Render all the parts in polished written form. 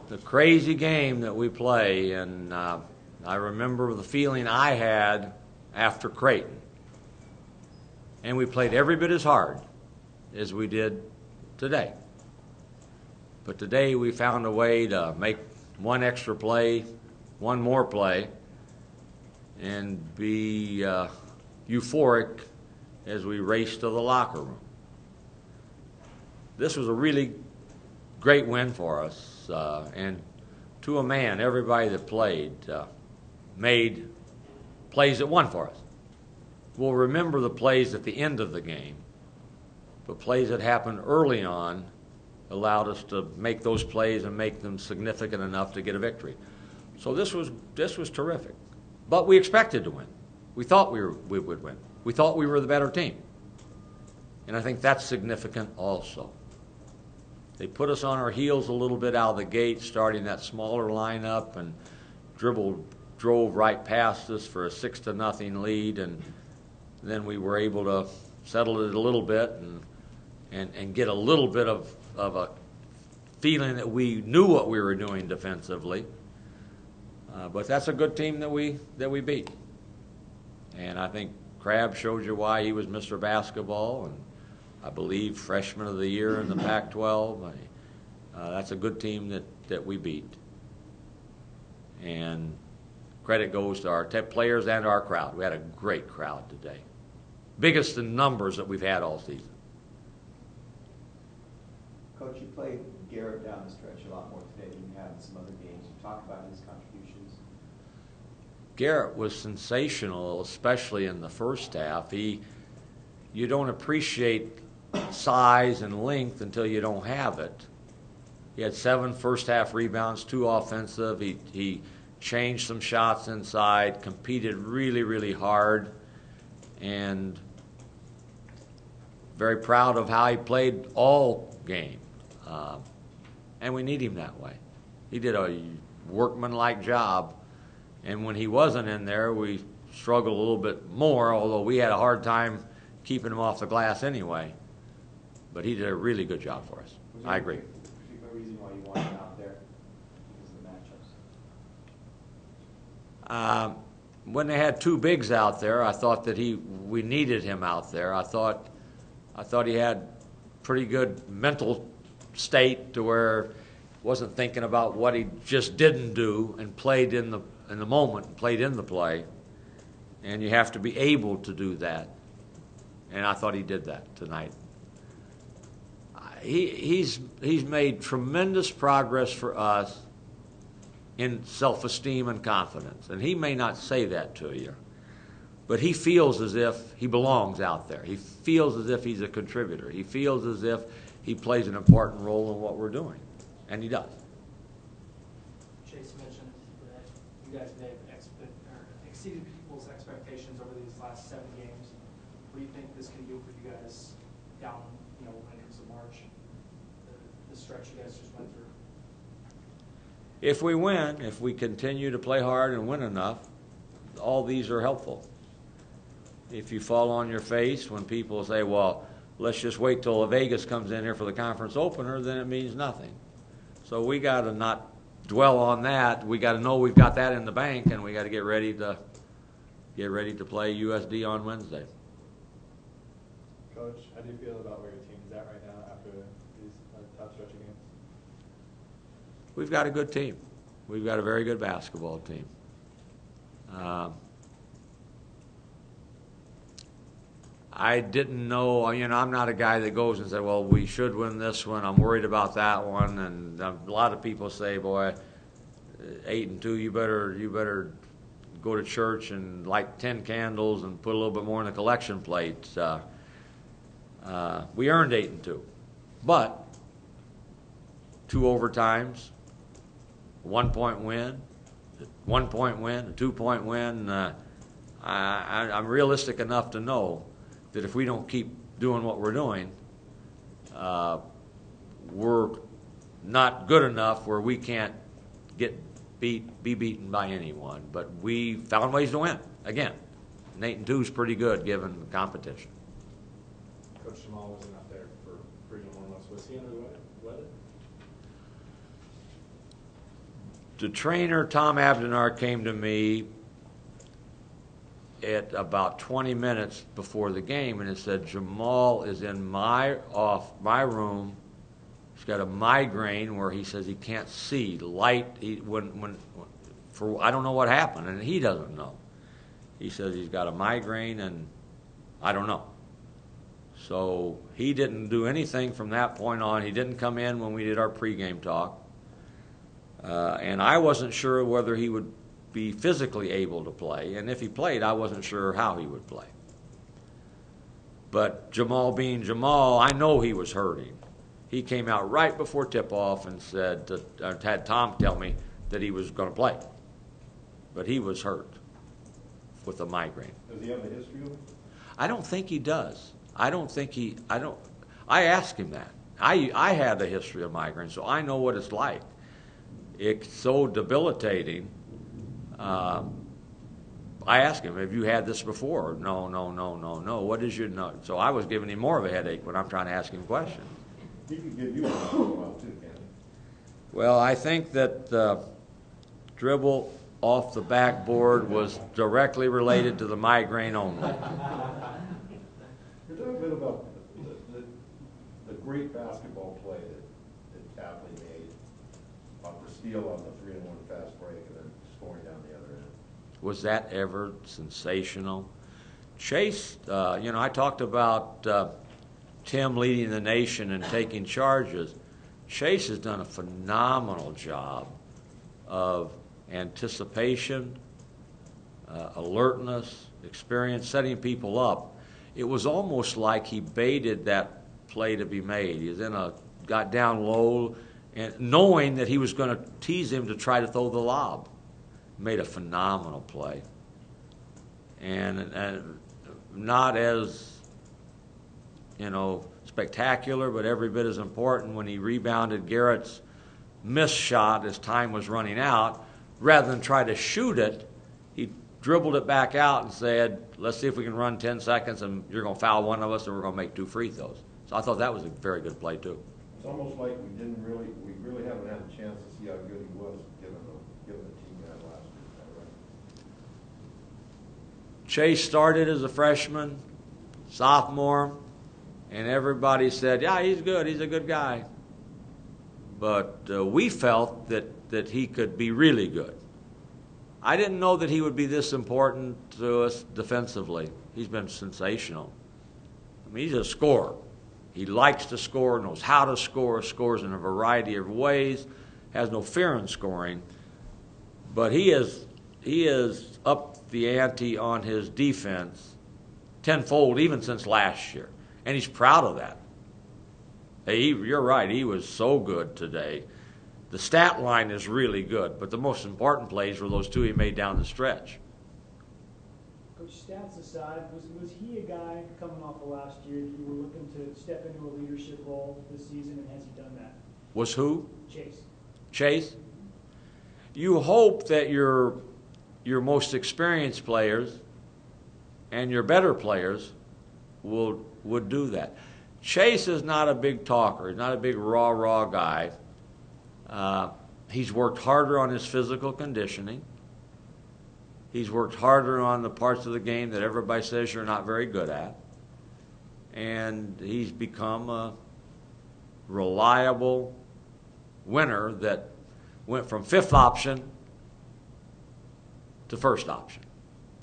the crazy game that we play, and I remember the feeling I had after Creighton. And we played every bit as hard as we did today. But today we found a way to make one extra play, one more play, and be euphoric as we raced to the locker room. This was a really great win for us, and to a man, everybody that played made plays that won for us. We'll remember the plays at the end of the game, but plays that happened early on allowed us to make those plays and make them significant enough to get a victory. So this was terrific. But we expected to win. We thought we would win. We thought we were the better team. And I think that's significant also. They put us on our heels a little bit out of the gate, starting that smaller lineup, and drove right past us for a 6-0 lead, and then we were able to settle it a little bit and get a little bit of a feeling that we knew what we were doing defensively. But that's a good team that we beat. And I think Crabb showed you why he was Mr. Basketball, and I believe Freshman of the Year in the Pac-12. That's a good team that we beat. And credit goes to our players and our crowd. We had a great crowd today. Biggest in numbers that we've had all season. Coach, you played Garrett down the stretch a lot more today than you have in some other games. You talk about his contributions. Garrett was sensational, especially in the first half. You don't appreciate size and length until you don't have it. He had 7 first-half rebounds, 2 offensive. He changed some shots inside, competed really, really hard, and very proud of how he played all game. And we need him that way. He did a workmanlike job, and when he wasn't in there, we struggled a little bit more, although we had a hard time keeping him off the glass anyway. But he did a really good job for us. I agree. Was there a particular reason why you wanted him out there? Because of the matchups? When they had 2 bigs out there, I thought that we needed him out there. I thought he had pretty good mental state to where wasn't thinking about what he just didn't do, and played in the moment, played in the play. And you have to be able to do that. And I thought he did that tonight. He's made tremendous progress for us in self-esteem and confidence. And he may not say that to you, but he feels as if he belongs out there. He feels as if he's a contributor. He feels as if he plays an important role in what we're doing. And he does. Chase mentioned that you guys may have exceeded people's expectations over these last 7 games. What do you think this can do for you guys down, when it comes to March, the stretch you guys just went through? If we win, if we continue to play hard and win enough, all these are helpful. If you fall on your face when people say, well, let's just wait till Vegas comes in here for the conference opener, then it means nothing. So we got to not dwell on that. We got to know we've got that in the bank, and we got to get ready to play USD on Wednesday. Coach, how do you feel about where your team is at right now after these tough stretch of games? We've got a good team. We've got a very good basketball team. I didn't know, I'm not a guy that goes and says, well, we should win this one. I'm worried about that one. And a lot of people say, boy, 8-2, you better go to church and light 10 candles and put a little bit more in the collection plate. We earned 8-2. But 2 overtimes, 1-point win, 1-point win, a 2-point win. I'm realistic enough to know that if we don't keep doing what we're doing, we're not good enough where we can't be beaten by anyone. But we found ways to win. Again, 8-2 is pretty good given the competition. Coach Jamal wasn't out there for regional almost. Was he under the weather? The trainer, Tom Abdenar, came to me at about 20 minutes before the game, and it said, Jamal is in my room. He's got a migraine where he says he can't see light. I don't know what happened, and he doesn't know. He says he's got a migraine, and I don't know. So he didn't do anything from that point on. He didn't come in when we did our pregame talk. And I wasn't sure whether he would be physically able to play. And if he played, I wasn't sure how he would play. But Jamal being Jamal, I know he was hurting. He came out right before tip-off and said, had Tom tell me that he was going to play. But he was hurt with a migraine. Does he have a history of it? I don't think he does. I asked him that. I had a history of migraine, so I know what it's like. It's so debilitating. I asked him, have you had this before? No. What is your no? So I was giving him more of a headache when I'm trying to ask him questions. He could give you a while too, can't he? Well, I think that dribble off the backboard was directly related to the migraine only. You're talking a bit about the great basketball play that Tapley made off the steal on the 3-and-1 fast break and then scoring down the other end. Was that ever sensational? Chase, I talked about Tim leading the nation and taking charges. Chase has done a phenomenal job of anticipation, alertness, experience, setting people up. It was almost like he baited that play to be made. He got down low, and knowing that he was going to tease him to try to throw the lob. Made a phenomenal play. And not as, spectacular, but every bit as important when he rebounded Garrett's missed shot as time was running out. Rather than try to shoot it, he dribbled it back out and said, let's see if we can run 10 seconds and you're going to foul one of us and we're going to make 2 free throws. So I thought that was a very good play too. It's almost like we really haven't had a chance to see how good he was given the team we had last year. Is that right? Chase started as a freshman, sophomore, and everybody said, yeah, he's good, he's a good guy. But we felt that he could be really good. I didn't know that he would be this important to us defensively. He's been sensational. I mean, he's a scorer. He likes to score, knows how to score, scores in a variety of ways, has no fear in scoring. But he is upped the ante on his defense tenfold even since last year. And he's proud of that. Hey, you're right, he was so good today. The stat line is really good, but the most important plays were those 2 he made down the stretch. Coach, stats aside, was he a guy coming off of last year that you were looking to step into a leadership role this season, and has he done that? Was who? Chase. Chase? You hope that your most experienced players and your better players would do that. Chase is not a big talker. He's not a big raw guy. He's worked harder on his physical conditioning. He's worked harder on the parts of the game that everybody says you're not very good at. And he's become a reliable winner that went from 5th option to 1st option.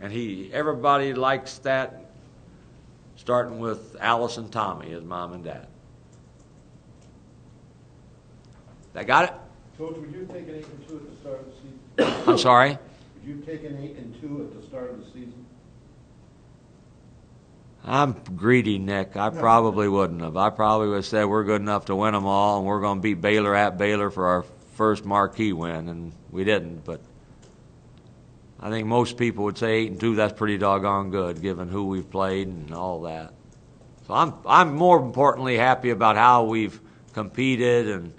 And everybody likes that, starting with Alice and Tommy, his mom and dad. That got it? Coach, would you have taken 8 and 2 at the start of the season? I'm sorry? Would you have taken 8 and 2 at the start of the season? I'm greedy, Nick. I probably wouldn't have. I probably would have said we're good enough to win them all, and we're going to beat Baylor at Baylor for our first marquee win, and we didn't. But I think most people would say 8 and 2. That's pretty doggone good, given who we've played and all that. So I'm more importantly happy about how we've competed and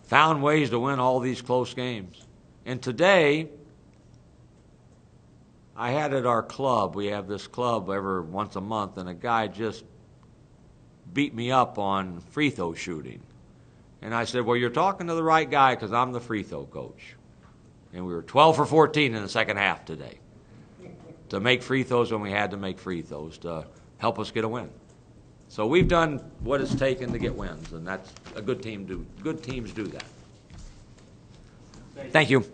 found ways to win all these close games. And today, I had at our club, we have this club every once a month, and a guy just beat me up on free throw shooting. And I said, well, you're talking to the right guy because I'm the free throw coach. And we were 12 for 14 in the second half today to make free throws when we had to make free throws to help us get a win. So we've done what it's taken to get wins, and that's a good team. Good teams do that. Thank you.